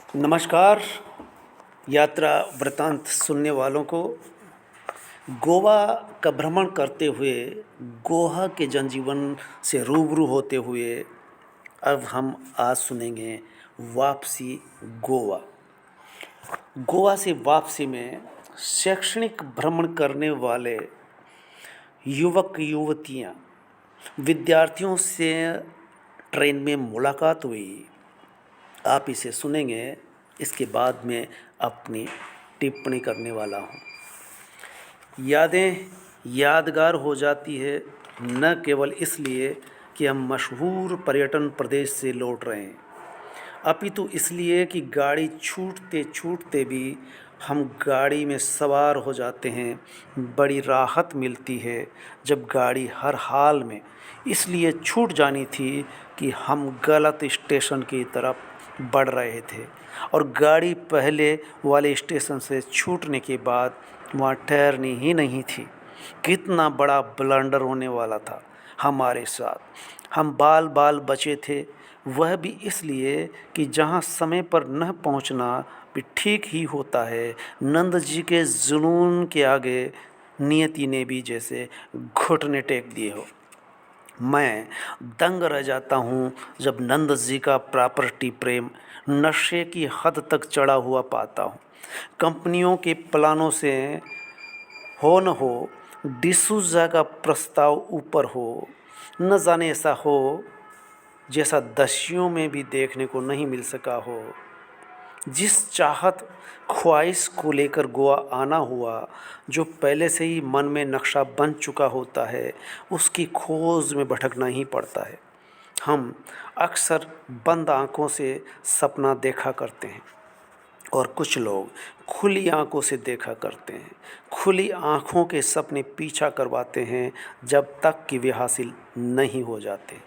नमस्कार। यात्रा वृतांत सुनने वालों को गोवा का भ्रमण करते हुए गोवा के जनजीवन से रूबरू होते हुए अब हम आज सुनेंगे वापसी गोवा। गोवा से वापसी में शैक्षणिक भ्रमण करने वाले युवक युवतियां विद्यार्थियों से ट्रेन में मुलाकात हुई। आप इसे सुनेंगे, इसके बाद में अपनी टिप्पणी करने वाला हूँ। यादें यादगार हो जाती है न केवल इसलिए कि हम मशहूर पर्यटन प्रदेश से लौट रहे हैं, अपितु इसलिए कि गाड़ी छूटते छूटते भी हम गाड़ी में सवार हो जाते हैं। बड़ी राहत मिलती है जब गाड़ी हर हाल में इसलिए छूट जानी थी कि हम गलत स्टेशन की तरफ बढ़ रहे थे और गाड़ी पहले वाले स्टेशन से छूटने के बाद वहाँ ठहरनी ही नहीं थी। कितना बड़ा ब्लंडर होने वाला था हमारे साथ। हम बाल बाल बचे थे, वह भी इसलिए कि जहाँ समय पर न पहुँचना भी ठीक ही होता है। नंद जी के जुनून के आगे नियति ने भी जैसे घुटने टेक दिए हो। मैं दंग रह जाता हूँ जब नंद जी का प्रॉपर्टी प्रेम नशे की हद तक चढ़ा हुआ पाता हूँ। कंपनियों के प्लानों से हो न हो डिसूजा का प्रस्ताव ऊपर हो, न जाने ऐसा हो जैसा दस्युओं में भी देखने को नहीं मिल सका हो। जिस चाहत ख्वाहिश को लेकर गोवा आना हुआ, जो पहले से ही मन में नक्शा बन चुका होता है, उसकी खोज में भटकना ही पड़ता है। हम अक्सर बंद आंखों से सपना देखा करते हैं और कुछ लोग खुली आंखों से देखा करते हैं। खुली आंखों के सपने पीछा करवाते हैं जब तक कि वे हासिल नहीं हो जाते।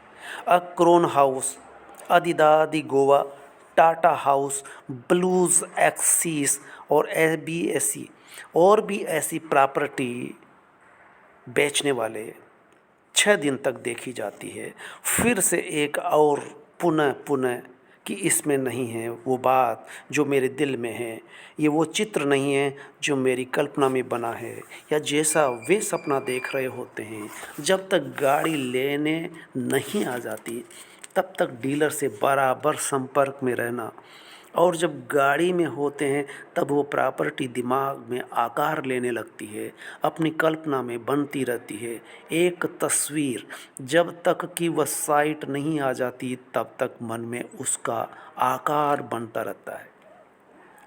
क्रोन हाउस, अदिदादी Goa, Tata house, blues axis और एबीएसी और भी ऐसी प्रॉपर्टी बेचने वाले 6 दिन तक देखी जाती है। फिर से एक और पुनः पुनः कि इसमें नहीं है वो बात जो मेरे दिल में है, ये वो चित्र नहीं है जो मेरी कल्पना में बना है या जैसा वे सपना देख रहे होते हैं। जब तक गाड़ी लेने नहीं आ जाती तब तक डीलर से बराबर संपर्क में रहना, और जब गाड़ी में होते हैं तब वो प्रॉपर्टी दिमाग में आकार लेने लगती है, अपनी कल्पना में बनती रहती है एक तस्वीर। जब तक कि वह साइट नहीं आ जाती तब तक मन में उसका आकार बनता रहता है।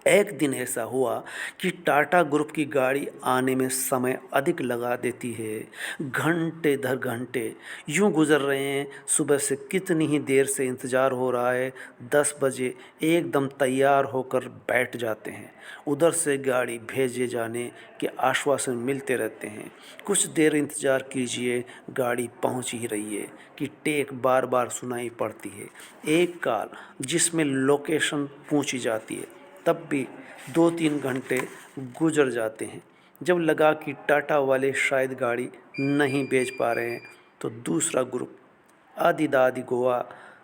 एक दिन ऐसा हुआ कि टाटा ग्रुप की गाड़ी आने में समय अधिक लगा देती है। घंटे दर घंटे यूं गुजर रहे हैं। सुबह से कितनी ही देर से इंतज़ार हो रहा है। 10 बजे एकदम तैयार होकर बैठ जाते हैं। उधर से गाड़ी भेजे जाने के आश्वासन मिलते रहते हैं। कुछ देर इंतज़ार कीजिए, गाड़ी पहुंच ही रही है कि टेक बार बार सुनाई पड़ती है। एक कॉल जिसमें लोकेशन पूछी जाती है, तब भी 2-3 घंटे गुजर जाते हैं। जब लगा कि टाटा वाले शायद गाड़ी नहीं बेच पा रहे हैं तो दूसरा ग्रुप आदिदादी गोवा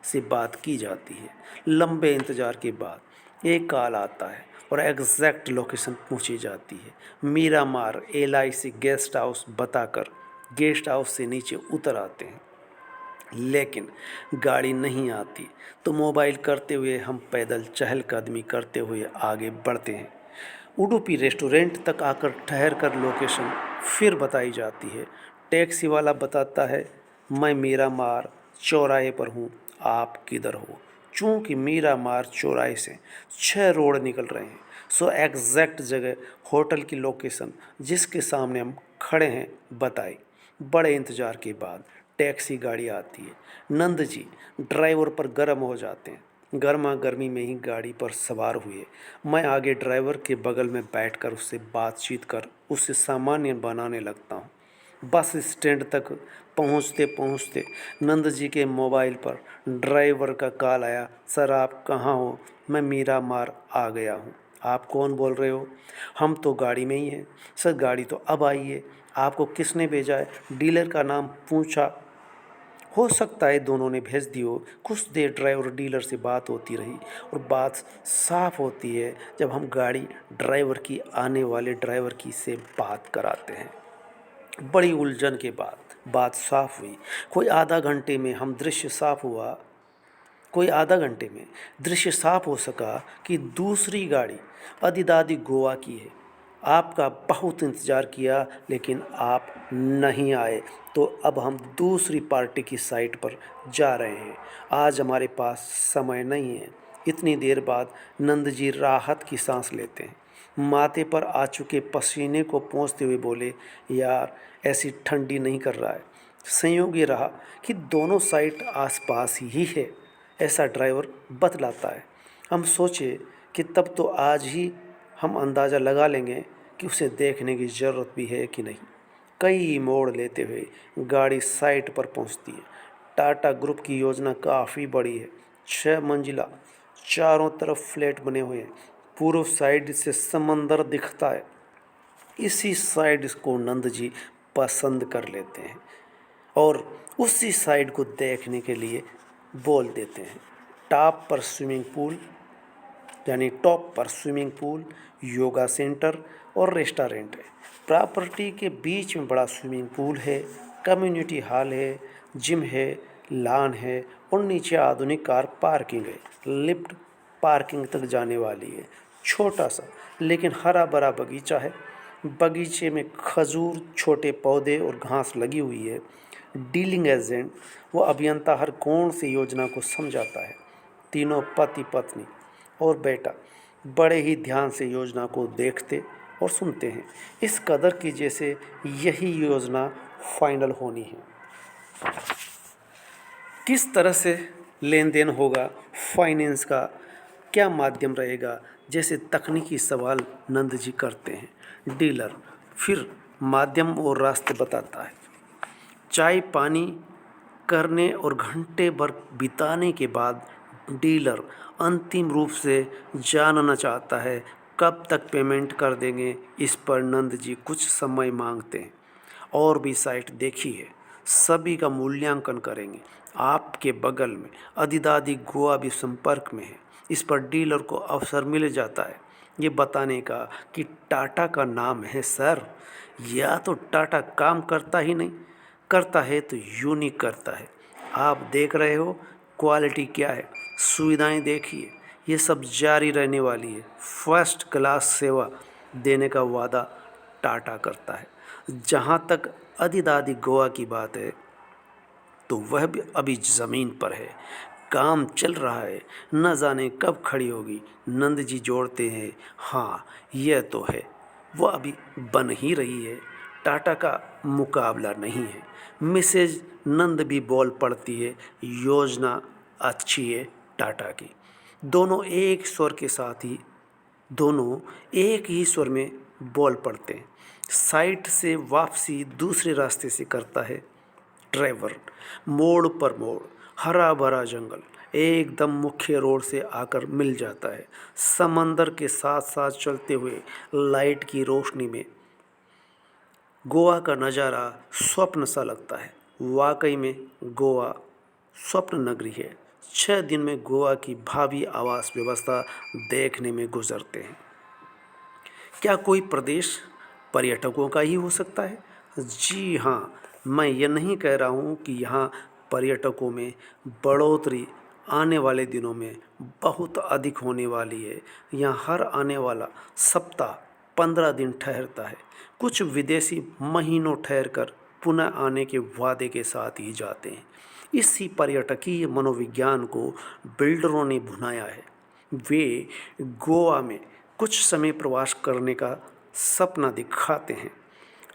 से बात की जाती है। लंबे इंतज़ार के बाद एक कॉल आता है और एग्जैक्ट लोकेशन पूछी जाती है। मीरामार LIC गेस्ट हाउस बताकर गेस्ट हाउस से नीचे उतर आते हैं, लेकिन गाड़ी नहीं आती तो मोबाइल करते हुए हम पैदल चहलकदमी करते हुए आगे बढ़ते हैं। उडुपी रेस्टोरेंट तक आकर ठहर कर लोकेशन फिर बताई जाती है। टैक्सी वाला बताता है, मैं मीरामार चौराहे पर हूँ, आप किधर हो। चूँकि मीरामार चौराहे से 6 रोड निकल रहे हैं, सो एग्जैक्ट जगह होटल की लोकेशन जिसके सामने हम खड़े हैं बताई। बड़े इंतज़ार के बाद टैक्सी गाड़ी आती है। नंद जी ड्राइवर पर गर्म हो जाते हैं। गर्मा गर्मी में ही गाड़ी पर सवार हुए। मैं आगे ड्राइवर के बगल में बैठकर उससे बातचीत कर उससे सामान्य बनाने लगता हूँ। बस स्टैंड तक पहुँचते पहुँचते नंद जी के मोबाइल पर ड्राइवर का कॉल आया, सर आप कहाँ हो। मैं मीरामार आ गया हूँ। आप कौन बोल रहे हो। हम तो गाड़ी में ही हैं। सर गाड़ी तो अब आई है, आपको किसने भेजा है। डीलर का नाम पूछा हो सकता है दोनों ने भेज दी हो। कुछ देर ड्राइवर डीलर से बात होती रही और बात साफ होती है जब हम गाड़ी ड्राइवर की आने वाले ड्राइवर की से बात कराते हैं। बड़ी उलझन के बाद बात साफ हुई। कोई आधा घंटे में दृश्य साफ हो सका कि दूसरी गाड़ी अदिदादी गोवा की है। आपका बहुत इंतज़ार किया लेकिन आप नहीं आए, तो अब हम दूसरी पार्टी की साइट पर जा रहे हैं। आज हमारे पास समय नहीं है। इतनी देर बाद नंद जी राहत की सांस लेते हैं। माथे पर आ चुके पसीने को पोंछते हुए बोले, यार ऐसी ठंडी नहीं कर रहा है। संयोग ये रहा कि दोनों साइट आसपास ही है, ऐसा ड्राइवर बतलाता है। हम सोचे कि तब तो आज ही हम अंदाज़ा लगा लेंगे कि उसे देखने की ज़रूरत भी है कि नहीं। कई मोड़ लेते हुए गाड़ी साइट पर पहुंचती है। टाटा ग्रुप की योजना काफ़ी बड़ी है। 6 मंजिला, चारों तरफ फ्लैट बने हुए हैं। पूर्व साइड से समंदर दिखता है। इसी साइड को नंद जी पसंद कर लेते हैं और उसी साइड को देखने के लिए बोल देते हैं। टॉप पर स्विमिंग पूल, योगा सेंटर और रेस्टोरेंट है। प्रॉपर्टी के बीच में बड़ा स्विमिंग पूल है, कम्युनिटी हॉल है, जिम है, लॉन है और नीचे आधुनिक कार पार्किंग है। लिफ्ट पार्किंग तक जाने वाली है। छोटा सा लेकिन हरा भरा बगीचा है। बगीचे में खजूर, छोटे पौधे और घास लगी हुई है। डीलिंग एजेंट व अभियंता हर कोण से योजना को समझाता है। तीनों पति पत्नी और बेटा बड़े ही ध्यान से योजना को देखते और सुनते हैं, इस कदर की जैसे यही योजना फाइनल होनी है। किस तरह से लेन देन होगा, फाइनेंस का क्या माध्यम रहेगा, जैसे तकनीकी सवाल नंद जी करते हैं। डीलर फिर माध्यम और रास्ते बताता है। चाय पानी करने और घंटे भर बिताने के बाद डीलर अंतिम रूप से जानना चाहता है कब तक पेमेंट कर देंगे। इस पर नंद जी कुछ समय मांगते हैं। और भी साइट देखी है, सभी का मूल्यांकन करेंगे। आपके बगल में अदिदादी गोवा भी संपर्क में है। इस पर डीलर को अवसर मिल जाता है ये बताने का कि टाटा का नाम है सर। या तो टाटा काम करता ही नहीं, करता है तो यूनिक करता है। आप देख रहे हो क्वालिटी क्या है, सुविधाएं देखिए, ये सब जारी रहने वाली है। फर्स्ट क्लास सेवा देने का वादा टाटा करता है। जहाँ तक अदिदादी गोवा की बात है तो वह भी अभी ज़मीन पर है, काम चल रहा है, न जाने कब खड़ी होगी। नंद जी जोड़ते हैं, हाँ यह तो है, वह अभी बन ही रही है, टाटा का मुकाबला नहीं है। मिसेज नंद भी बोल पड़ती है, योजना अच्छी है टाटा की। दोनों एक ही स्वर में बोल पड़ते हैं। साइट से वापसी दूसरे रास्ते से करता है ड्राइवर। मोड़ पर मोड़, हरा भरा जंगल एकदम मुख्य रोड से आकर मिल जाता है। समंदर के साथ साथ चलते हुए लाइट की रोशनी में गोवा का नज़ारा स्वप्न सा लगता है। वाकई में गोवा स्वप्न नगरी है। 6 दिन में गोवा की भावी आवास व्यवस्था देखने में गुजरते हैं। क्या कोई प्रदेश पर्यटकों का ही हो सकता है? जी हाँ, मैं ये नहीं कह रहा हूँ कि यहाँ पर्यटकों में बढ़ोतरी आने वाले दिनों में बहुत अधिक होने वाली है। यहाँ हर आने वाला सप्ताह 15 दिन ठहरता है। कुछ विदेशी महीनों ठहरकर पुनः आने के वादे के साथ ही जाते हैं। इसी पर्यटकीय मनोविज्ञान को बिल्डरों ने भुनाया है। वे गोवा में कुछ समय प्रवास करने का सपना दिखाते हैं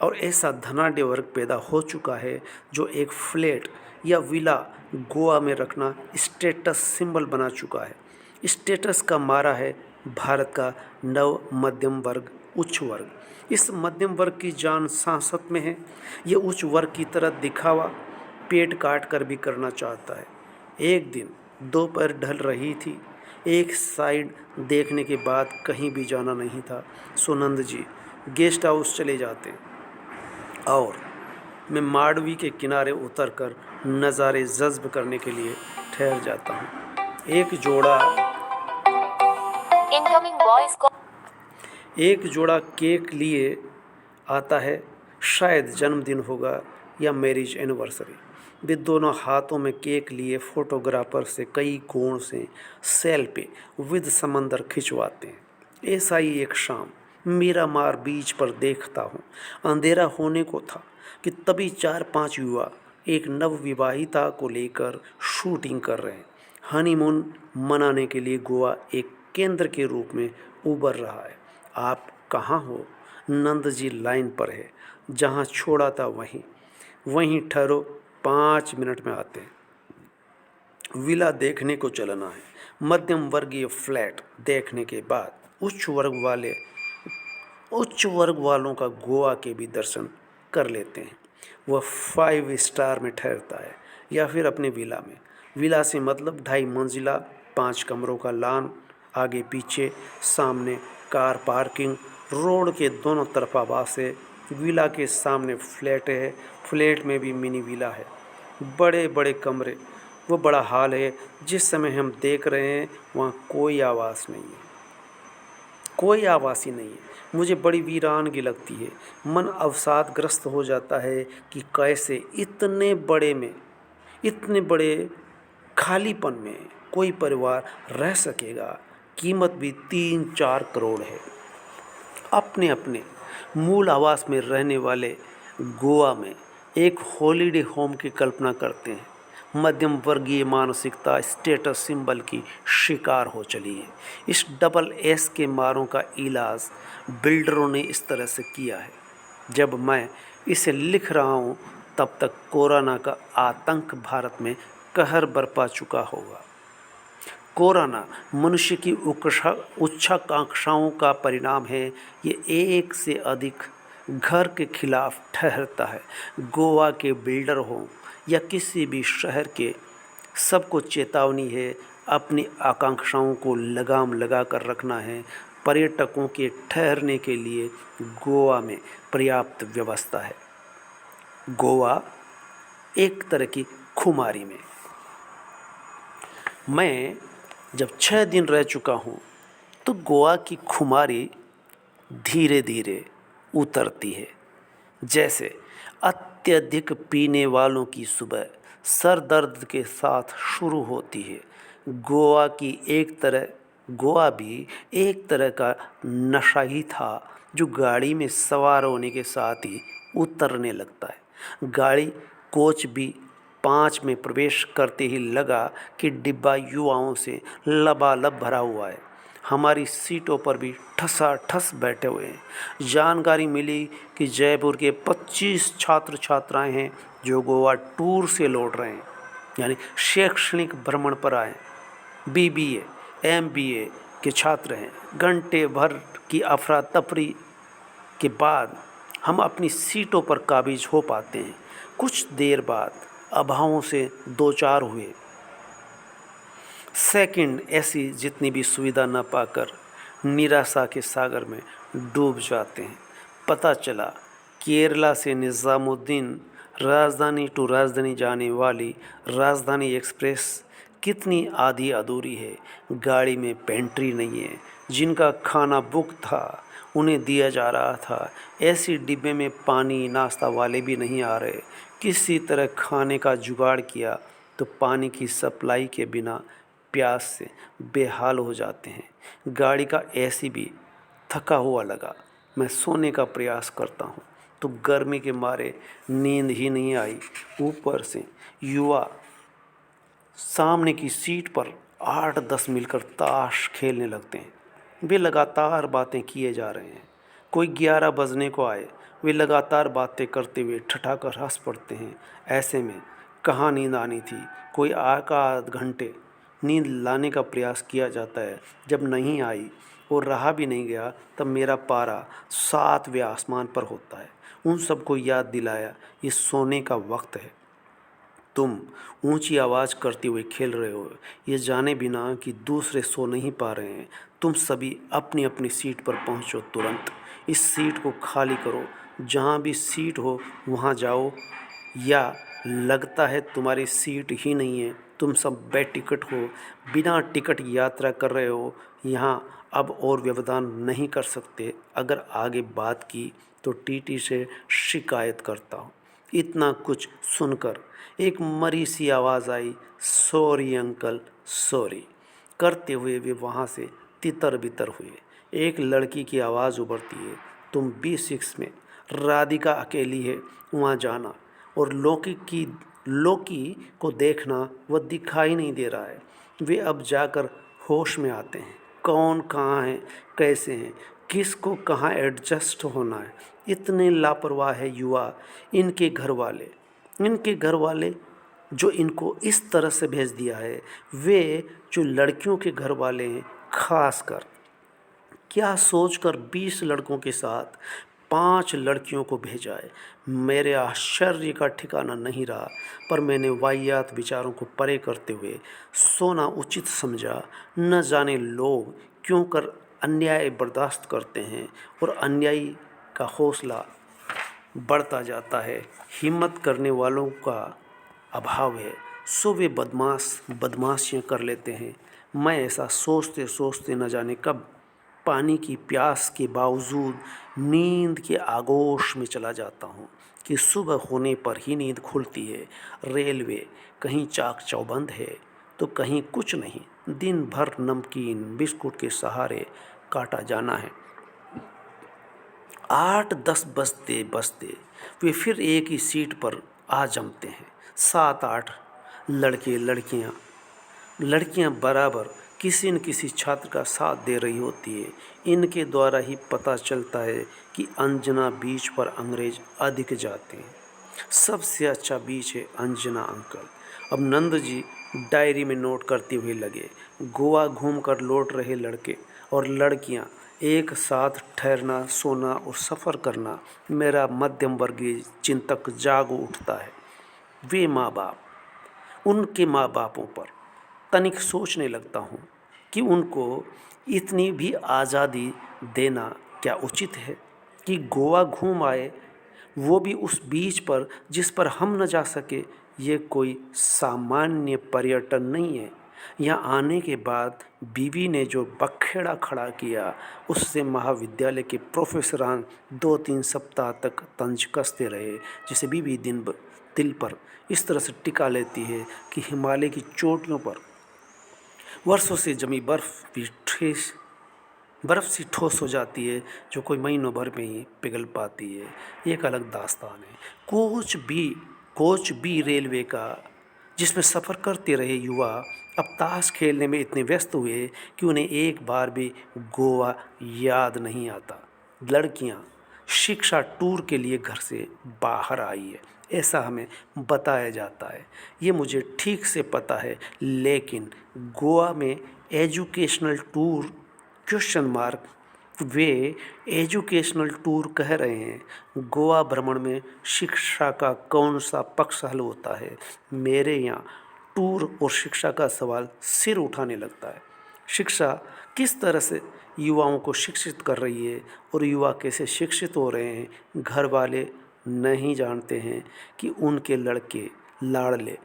और ऐसा धनाढ्य वर्ग पैदा हो चुका है जो एक फ्लैट या विला गोवा में रखना स्टेटस सिंबल बना चुका है। स्टेटस का मारा है भारत का नव मध्यम वर्ग, उच्च वर्ग। इस मध्यम वर्ग की जान सांसत में है। ये उच्च वर्ग की तरह दिखावा पेट काट कर भी करना चाहता है। एक दिन दोपहर ढल रही थी। एक साइड देखने के बाद कहीं भी जाना नहीं था। सुनंद जी गेस्ट हाउस चले जाते और मैं मांडवी के किनारे उतरकर नज़ारे जज्ब करने के लिए ठहर जाता हूँ। एक जोड़ा केक लिए आता है, शायद जन्मदिन होगा या मैरिज एनिवर्सरी। वे दोनों हाथों में केक लिए फोटोग्राफर से कई कोण से सेल्फी विद समंदर खिंचवाते हैं। ऐसा ही एक शाम मीरा मार बीच पर देखता हूँ। अंधेरा होने को था कि तभी 4-5 युवा एक नवविवाहिता को लेकर शूटिंग कर रहे हैं। हनीमून मनाने के लिए गोवा एक केंद्र के रूप में उभर रहा है। आप कहाँ हो? नंद जी लाइन पर है, जहाँ छोड़ा था वहीं वहीं ठहरो, 5 मिनट में आते हैं। विला देखने को चलना है। मध्यम वर्गीय फ्लैट देखने के बाद उच्च वर्ग वालों का गोवा के भी दर्शन कर लेते हैं। वह 5 स्टार में ठहरता है या फिर अपने विला में। विला से मतलब 2.5 मंजिला, 5 कमरों का लॉन, आगे पीछे सामने कार पार्किंग, रोड के दोनों तरफ आवास है। विला के सामने फ्लैट है, फ्लैट में भी मिनी विला है, बड़े बड़े कमरे। वो बड़ा हॉल है। जिस समय हम देख रहे हैं वहाँ कोई आवास नहीं है, कोई आवास ही नहीं है। मुझे बड़ी वीरानगी लगती है। मन अवसादग्रस्त हो जाता है कि कैसे इतने बड़े खालीपन में कोई परिवार रह सकेगा। कीमत भी 3-4 करोड़ है। अपने अपने मूल आवास में रहने वाले गोवा में एक हॉलिडे होम की कल्पना करते हैं। मध्यम वर्गीय मानसिकता स्टेटस सिंबल की शिकार हो चली है। इस डबल एस के मारों का इलाज बिल्डरों ने इस तरह से किया है। जब मैं इसे लिख रहा हूँ तब तक कोरोना का आतंक भारत में कहर बरपा चुका होगा। कोरोना मनुष्य की उच्चाकांक्षाओं का परिणाम है। ये एक से अधिक घर के खिलाफ ठहरता है। गोवा के बिल्डर हों या किसी भी शहर के, सबको चेतावनी है, अपनी आकांक्षाओं को लगाम लगा कर रखना है। पर्यटकों के ठहरने के लिए गोवा में पर्याप्त व्यवस्था है। गोवा एक तरह की खुमारी में। मैं जब 6 दिन रह चुका हूँ तो गोवा की खुमारी धीरे धीरे उतरती है। जैसे अत्यधिक पीने वालों की सुबह सर दर्द के साथ शुरू होती है। गोवा भी एक तरह का नशा ही था जो गाड़ी में सवार होने के साथ ही उतरने लगता है। गाड़ी कोच भी 5 में प्रवेश करते ही लगा कि डिब्बा युवाओं से लबालब भरा हुआ है। हमारी सीटों पर भी ठसाठस बैठे हुए हैं। जानकारी मिली कि जयपुर के 25 छात्र छात्राएं हैं जो गोवा टूर से लौट रहे हैं, यानी शैक्षणिक भ्रमण पर आए। BBA MBA के छात्र हैं। घंटे भर की अफरा तफरी के बाद हम अपनी सीटों पर काबिज हो पाते हैं। कुछ देर बाद अभावों से दो चार हुए। सेकंड ऐसी जितनी भी सुविधा न पाकर निराशा के सागर में डूब जाते हैं। पता चला केरला से निज़ामुद्दीन राजधानी टू राजधानी जाने वाली राजधानी एक्सप्रेस कितनी आधी अधूरी है। गाड़ी में पेंट्री नहीं है। जिनका खाना बुक था उन्हें दिया जा रहा था। ऐसी डिब्बे में पानी नाश्ता वाले भी नहीं आ रहे। किसी तरह खाने का जुगाड़ किया तो पानी की सप्लाई के बिना प्यास से बेहाल हो जाते हैं। गाड़ी का एसी भी थका हुआ लगा। मैं सोने का प्रयास करता हूँ तो गर्मी के मारे नींद ही नहीं आई। ऊपर से युवा सामने की सीट पर 8-10 मिलकर ताश खेलने लगते हैं। वे लगातार बातें किए जा रहे हैं। कोई 11 बजने को आए। वे लगातार बातें करते हुए ठठाकर हंस पड़ते हैं। ऐसे में कहाँ नींद आनी थी। कोई आध घंटे नींद लाने का प्रयास किया जाता है। जब नहीं आई और रहा भी नहीं गया तब मेरा पारा 7वें आसमान पर होता है। उन सबको याद दिलाया ये सोने का वक्त है। तुम ऊंची आवाज़ करते हुए खेल रहे हो, ये जाने बिना कि दूसरे सो नहीं पा रहे हैं। तुम सभी अपनी अपनी सीट पर पहुंचो तुरंत। इस सीट को खाली करो। जहां भी सीट हो वहां जाओ या लगता है तुम्हारी सीट ही नहीं है, तुम सब बेटिकट हो, बिना टिकट यात्रा कर रहे हो, यहाँ अब और व्यवधान नहीं कर सकते। अगर आगे बात की तो टीटी से शिकायत करता हूँ। इतना कुछ सुनकर एक मरी सी आवाज़ आई, सॉरी अंकल सॉरी। करते हुए वे वहाँ से तितर बितर हुए। एक लड़की की आवाज़ उभरती है, तुम B6 में, राधिका अकेली है, वहाँ जाना और लोकी को देखना, वह दिखाई नहीं दे रहा है। वे अब जाकर होश में आते हैं। कौन कहाँ है, कैसे हैं, किसको कहाँ एडजस्ट होना है। इतने लापरवाह है युवा। इनके घर वाले जो इनको इस तरह से भेज दिया है, वे जो लड़कियों के घर वाले हैं, खासकर क्या सोचकर 20 लड़कों के साथ 5 लड़कियों को भेजा है। मेरे आश्चर्य का ठिकाना नहीं रहा, पर मैंने वाहियात विचारों को परे करते हुए सोना उचित समझा। न जाने लोग क्यों कर अन्याय बर्दाश्त करते हैं और अन्यायी का हौसला बढ़ता जाता है। हिम्मत करने वालों का अभाव है, सो वे बदमाशियाँ कर लेते हैं। मैं ऐसा सोचते सोचते न जाने कब पानी की प्यास के बावजूद नींद के आगोश में चला जाता हूँ कि सुबह होने पर ही नींद खुलती है। रेलवे कहीं चाक चौबंद है तो कहीं कुछ नहीं। दिन भर नमकीन बिस्कुट के सहारे काटा जाना है। 8-10 बजते बजते वे फिर एक ही सीट पर आ जमते हैं। 7-8 लड़कियां बराबर किसी न किसी छात्र का साथ दे रही होती है। इनके द्वारा ही पता चलता है कि अंजना बीच पर अंग्रेज अधिक जाते हैं। सबसे अच्छा बीच है अंजना अंकल। अब नंद जी डायरी में नोट करते हुए लगे। गोवा घूमकर लौट रहे लड़के और लड़कियां एक साथ ठहरना, सोना और सफ़र करना। मेरा मध्यम वर्गीय चिंतक जाग उठता है। वे माँ बाप, उनके माँ बापों पर तनिक सोचने लगता हूँ कि उनको इतनी भी आज़ादी देना क्या उचित है कि गोवा घूम आए, वो भी उस बीच पर जिस पर हम न जा सके। ये कोई सामान्य पर्यटन नहीं है। यहाँ आने के बाद बीवी ने जो बखेड़ा खड़ा किया, उससे महाविद्यालय के प्रोफेसरान 2-3 सप्ताह तक तंज कसते रहे। जिसे बीवी दिल पर इस तरह से टिका लेती है कि हिमालय की चोटियों पर वर्षों से जमी बर्फ़ सी ठोस हो जाती है, जो कोई महीनों भर में ही पिघल पाती है। एक अलग दास्तान है। कोच भी रेलवे का, जिसमें सफ़र करते रहे युवा अब ताश खेलने में इतने व्यस्त हुए कि उन्हें एक बार भी गोवा याद नहीं आता। लड़कियां शिक्षा टूर के लिए घर से बाहर आई है, ऐसा हमें बताया जाता है। ये मुझे ठीक से पता है, लेकिन गोवा में एजुकेशनल टूर क्वेश्चन मार्क, वे एजुकेशनल टूर कह रहे हैं। गोवा भ्रमण में शिक्षा का कौन सा पक्ष हल होता है। मेरे यहाँ टूर और शिक्षा का सवाल सिर उठाने लगता है। शिक्षा किस तरह से युवाओं को शिक्षित कर रही है और युवा कैसे शिक्षित हो रहे हैं, घर वाले नहीं जानते हैं कि उनके लड़के लाड़ले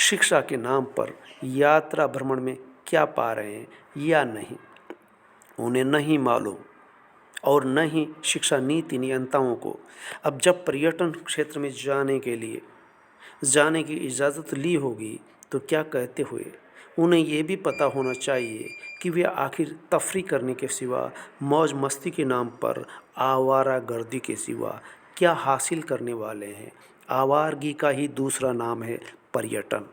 शिक्षा के नाम पर यात्रा भ्रमण में क्या पा रहे हैं या नहीं, उन्हें नहीं मालूम। और न ही शिक्षा नीति नियंताओं को। अब जब पर्यटन क्षेत्र में जाने की इजाज़त ली होगी तो क्या कहते हुए उन्हें ये भी पता होना चाहिए कि वे आखिर तफरी करने के सिवा, मौज मस्ती के नाम पर आवारागर्दी के सिवा क्या हासिल करने वाले हैं। आवारगी का ही दूसरा नाम है पर्यटन।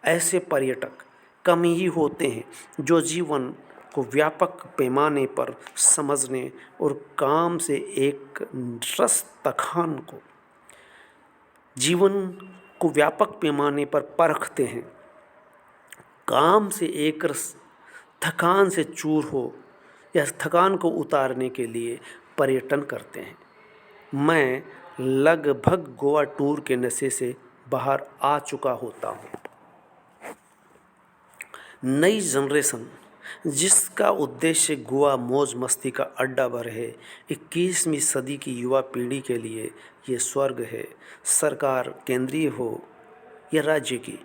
ऐसे पर्यटक कम ही होते हैं जो जीवन को व्यापक पैमाने पर समझने और काम से एक रस तखान को जीवन को व्यापक पैमाने पर परखते हैं। काम से एक रस थकान से चूर हो या थकान को उतारने के लिए पर्यटन करते हैं। मैं लगभग गोवा टूर के नशे से बाहर आ चुका होता हूँ। नई जनरेशन जिसका उद्देश्य गोवा मौज मस्ती का अड्डा भर है, 21वीं सदी की युवा पीढ़ी के लिए ये स्वर्ग है। सरकार केंद्रीय हो या राज्य की,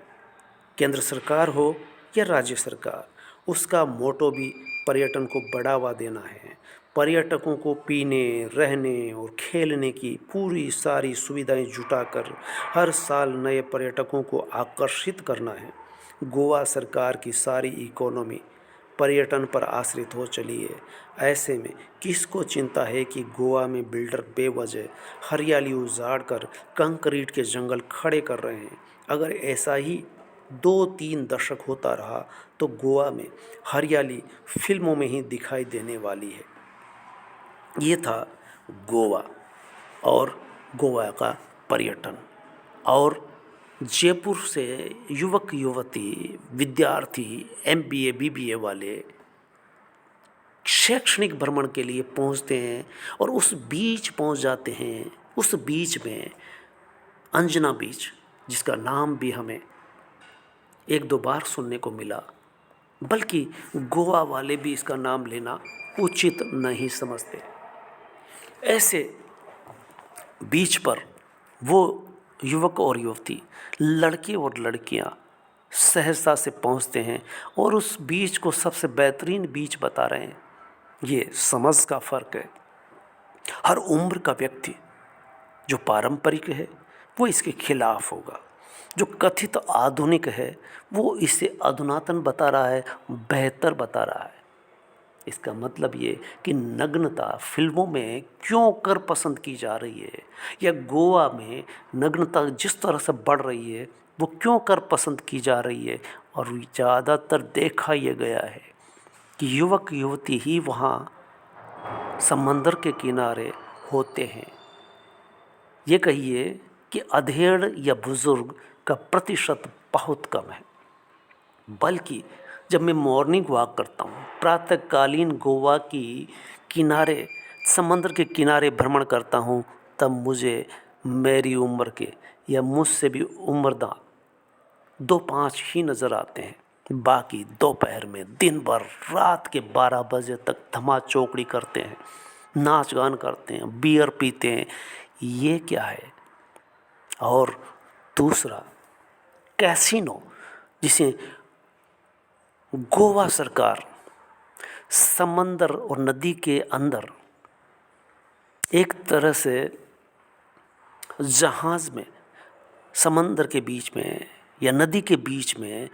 केंद्र सरकार हो या राज्य सरकार, उसका मोटो भी पर्यटन को बढ़ावा देना है। पर्यटकों को पीने, रहने और खेलने की पूरी सारी सुविधाएं जुटाकर हर साल नए पर्यटकों को आकर्षित करना है। गोवा सरकार की सारी इकोनॉमी पर्यटन पर आश्रित हो चली है। ऐसे में किसको चिंता है कि गोवा में बिल्डर बेवजह हरियाली उजाड़ कर कंक्रीट के जंगल खड़े कर रहे हैं। अगर ऐसा ही 2-3 दशक होता रहा तो गोवा में हरियाली फिल्मों में ही दिखाई देने वाली है। ये था गोवा और गोवा का पर्यटन। और जयपुर से युवक युवती, विद्यार्थी, MBA BBA वाले शैक्षणिक भ्रमण के लिए पहुंचते हैं और उस बीच पहुंच जाते हैं। उस बीच में अंजना बीच, जिसका नाम भी हमें 1-2 बार सुनने को मिला, बल्कि गोवा वाले भी इसका नाम लेना उचित नहीं समझते। ऐसे बीच पर वो युवक और युवती, लड़के और लड़कियां सहजता से पहुंचते हैं और उस बीच को सबसे बेहतरीन बीच बता रहे हैं। ये समझ का फ़र्क है। हर उम्र का व्यक्ति जो पारंपरिक है वो इसके खिलाफ होगा, जो कथित आधुनिक है वो इसे अधुनातन बता रहा है, बेहतर बता रहा है। इसका मतलब ये कि नग्नता फिल्मों में क्यों कर पसंद की जा रही है, या गोवा में नग्नता जिस तरह से बढ़ रही है वो क्यों कर पसंद की जा रही है। और ज़्यादातर देखा यह गया है कि युवक युवती ही वहाँ समंदर के किनारे होते हैं। ये कहिए कि अधेड़ या बुज़ुर्ग का प्रतिशत बहुत कम है। बल्कि जब मैं मॉर्निंग वॉक करता हूँ, प्रातःकालीन गोवा की किनारे, समंदर के किनारे भ्रमण करता हूँ, तब मुझे मेरी उम्र के या मुझसे भी उम्रदा 2-5 ही नज़र आते हैं। बाकी दोपहर में दिन भर रात के 12 बजे तक धमा चौकड़ी करते हैं, नाच गान करते हैं, बियर पीते हैं। ये क्या है। और दूसरा, कैसीनो, जिसे गोवा सरकार समंदर और नदी के अंदर एक तरह से जहाज़ में समंदर के बीच में या नदी के बीच में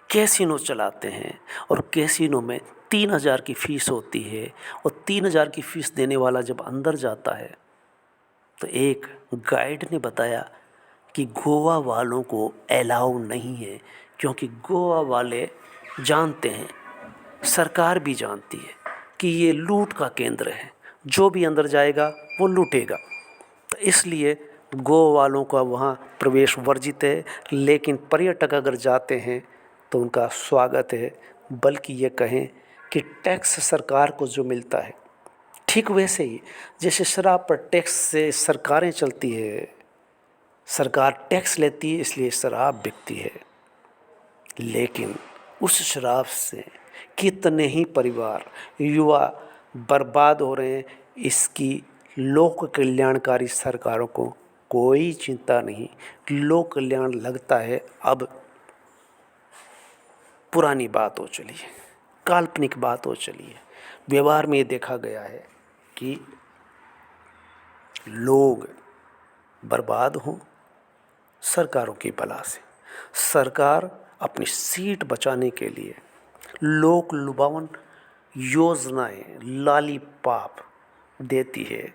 कैसीनो चलाते हैं। और कैसीनो में 3,000 की फ़ीस होती है और 3,000 की फ़ीस देने वाला जब अंदर जाता है तो एक गाइड ने बताया कि गोवा वालों को अलाउ नहीं है, क्योंकि गोवा वाले जानते हैं, सरकार भी जानती है कि ये लूट का केंद्र है, जो भी अंदर जाएगा वो लूटेगा। तो इसलिए गोवा वालों का वहाँ प्रवेश वर्जित है। लेकिन पर्यटक अगर जाते हैं तो उनका स्वागत है। बल्कि ये कहें कि टैक्स सरकार को जो मिलता है, ठीक वैसे ही जैसे शराब पर टैक्स से सरकारें चलती है, सरकार टैक्स लेती है इसलिए शराब बिकती है। लेकिन उस शराब से कितने ही परिवार, युवा बर्बाद हो रहे हैं, इसकी लोक कल्याणकारी सरकारों को कोई चिंता नहीं। लोक कल्याण लगता है अब पुरानी बात हो चली है, काल्पनिक बात हो चली है। व्यवहार में ये देखा गया है कि लोग बर्बाद हों सरकारों की बला से। सरकार अपनी सीट बचाने के लिए लोक लुभावन योजनाएं, लॉलीपॉप देती है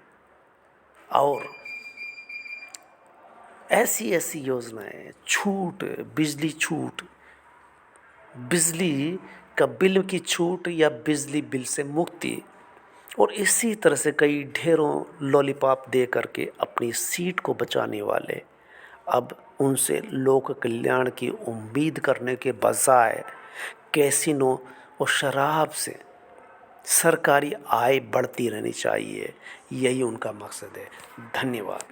और ऐसी ऐसी योजनाएं, छूट, बिजली छूट, बिजली का बिल की छूट या बिजली बिल से मुक्ति, और इसी तरह से कई ढेरों लॉलीपॉप दे करके अपनी सीट को बचाने वाले अब उनसे लोक कल्याण की उम्मीद करने के बजाय कैसीनो और शराब से सरकारी आय बढ़ती रहनी चाहिए। यही उनका मकसद है। धन्यवाद।